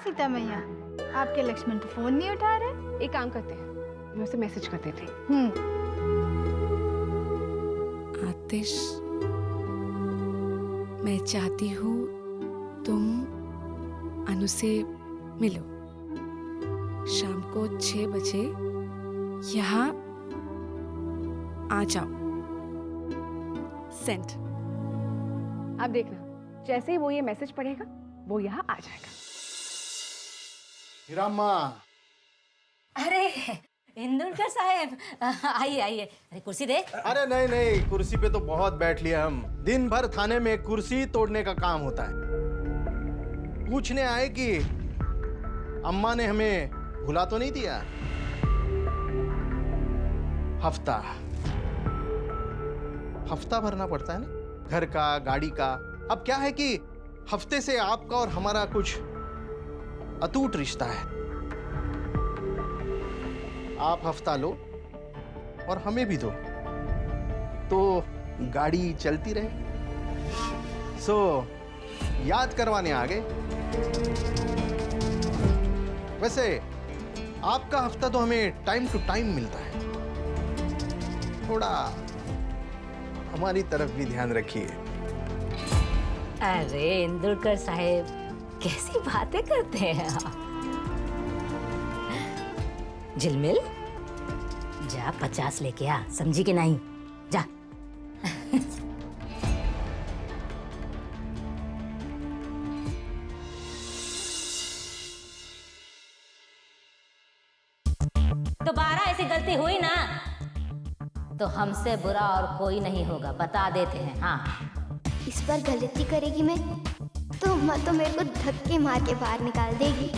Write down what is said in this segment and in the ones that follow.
सीता मैया, आपके लक्ष्मण तो फोन नहीं उठा रहे। एक काम करते हैं, मैं उसे मैसेज कर देती हूँ। आतिश, मैं चाहती हूँ तुम अनु से मिलो। शाम को 6 बजे यहाँ आ जाओ। सेंड। अब देखना, जैसे ही वो ये मैसेज पढ़ेगा वो यहाँ आ जाएगा। हीराम्मा। अरे इंदुलकर साहब, आइए आइए। अरे कुर्सी दे। अरे नहीं नहीं, कुर्सी पे तो बहुत बैठ लिया हम। दिन भर थाने में कुर्सी तोड़ने का काम होता है। पूछने आए कि अम्मा ने हमें भुला तो नहीं दिया। हफ्ता भरना पड़ता है ना, घर का, गाड़ी का। अब क्या है कि हफ्ते से आपका और हमारा कुछ अटूट रिश्ता है। आप हफ्ता लो और हमें भी दो, तो गाड़ी चलती रहे। सो याद करवाने आ गए। वैसे आपका हफ्ता तो हमें टाइम टू टाइम मिलता है, थोड़ा हमारी तरफ भी ध्यान रखिए। अरे इंदुलकर साहब, कैसी बातें करते हैं आप। झिलमिल, जा 50 लेके आ, समझी कि नहीं? जा। दोबारा ऐसी गलती हुई ना तो हमसे बुरा और कोई नहीं होगा, बता देते हैं। हाँ, इस बार गलती करेगी मैं तो अम्मा तो मेरे को धक्के मार के बाहर निकाल देगी।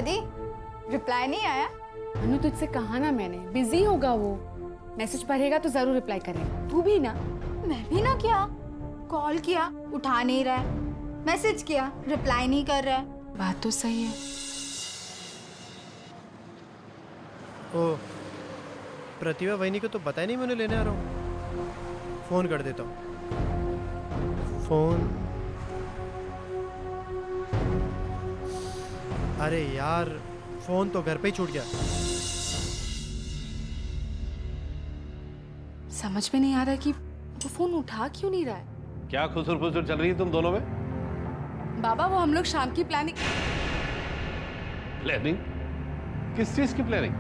दी रिप्लाई नहीं आया। अनु, तुझसे कहा ना मैंने, बिजी होगा वो। मैसेज पढ़ेगा तो जरूर रिप्लाई करेगा। तू भी ना। मैं भी ना किया, कॉल किया उठा नहीं रहा है, मैसेज किया रिप्लाई नहीं कर रहा है। बात तो सही है। ओ, प्रतिभा वहीनी को तो बताया नहीं, मैंने लेने आ रहा हूँ। फोन कर देता हूँ। फोन। अरे यार, फोन तो घर पे ही छूट गया। समझ में नहीं आ रहा कि वो फोन उठा क्यों नहीं रहा है। क्या खुसुर फुसुर चल रही है तुम दोनों में? बाबा, वो हम लोग शाम की प्लानिंग किस चीज की प्लानिंग?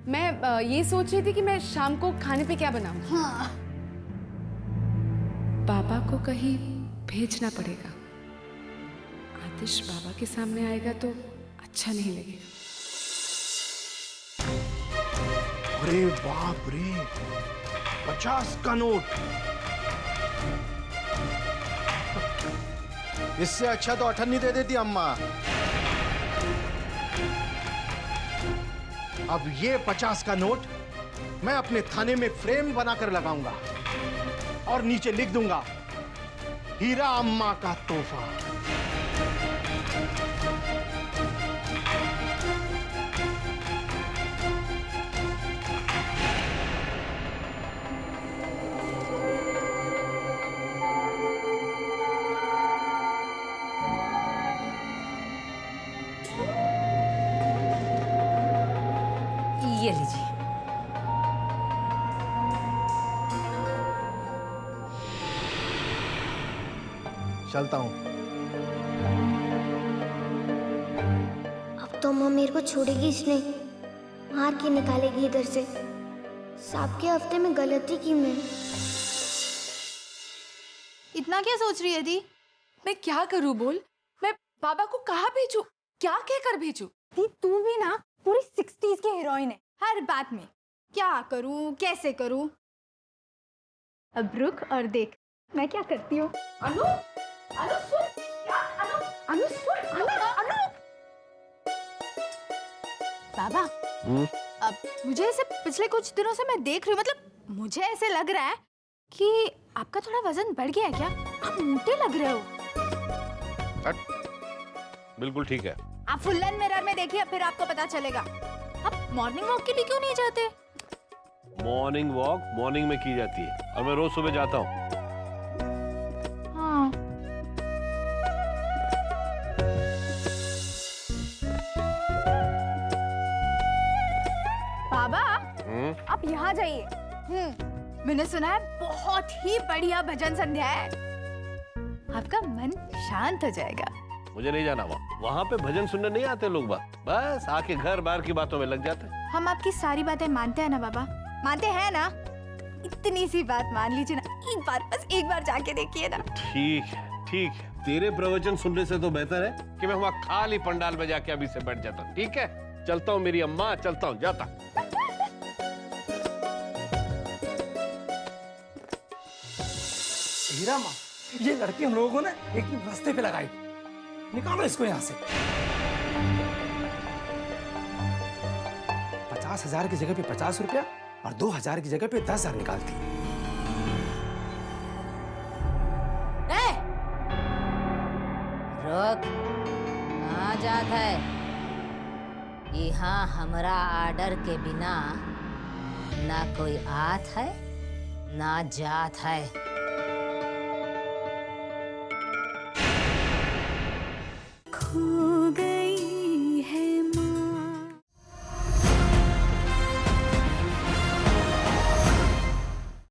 मैं ये सोच रही थी कि मैं शाम को खाने पे क्या बनाऊं। हाँ। बाबा को कहीं भेजना पड़ेगा। आतिश बाबा के सामने आएगा तो अच्छा नहीं लगेगा। अरे बाप रे, 50 का नोट। इससे अच्छा तो 98 दे देती अम्मा। अब ये 50 का नोट मैं अपने थाने में फ्रेम बनाकर लगाऊंगा और नीचे लिख दूंगा, हीरा अम्मा का तोहफा। ये लीजिए। चलता हूं। अब तो अम्मा मेरे को छोड़ेगी इसने, मार के निकालेगी इधर से। सांप के हफ्ते में गलती की मैं। इतना क्या सोच रही है दी? मैं क्या करूं बोल? मैं बाबा को कहाँ भेजूं? क्या कहकर भेजूं? दी तू भी ना पूरी 60s की हीरोइन है, हर बात में क्या करूं कैसे करूं। अब रुक और देख मैं क्या करती हूँ। अनु, अनु सुन, क्या अनु सुन, अनु। बाबा अब मुझे ऐसे पिछले कुछ दिनों से मैं देख रही हूँ, मतलब मुझे ऐसे लग रहा है कि आपका थोड़ा वजन बढ़ गया है क्या? आप मोटे लग रहे हो। बिल्कुल ठीक है। आप फुल लेंथ मिरर में देखिए, फिर आपको पता चलेगा। आप मॉर्निंग वॉक के लिए क्यों नहीं जाते? मॉर्निंग वॉक मॉर्निंग में की जाती है और मैं रोज सुबह जाता हूँ। हाँ। बाबा आप यहाँ जाइए। मैंने सुना है बहुत ही बढ़िया भजन संध्या है, आपका मन शांत हो जाएगा। मुझे नहीं जाना वहाँ पे भजन सुनने नहीं आते लोग, बस आके घर बार की बातों में लग जाते हैं। हम आपकी सारी बातें मानते हैं ना बाबा, मानते हैं ना? इतनी सी बात मान लीजिए ना, एक बार, बस एक बार जाके देखिए ना। ठीक है ठीक है, तेरे प्रवचन सुनने से तो बेहतर है कि मैं वहाँ खाली पंडाल में जाके अभी से बैठ जाता हूँ। ठीक है, चलता हूँ मेरी अम्मा, चलता हूँ, जाता। हीरा माँ, ये लड़की हम लोगों को ना एक दिन रास्ते पे लगाई। निकालो इसको यहाँ से। 50,000 की जगह पे 50 रुपया और 2,000 की जगह पे 10,000 निकालती। रोक, कहाँ जात है? यहाँ हमरा आर्डर के बिना ना कोई आत है ना जात है।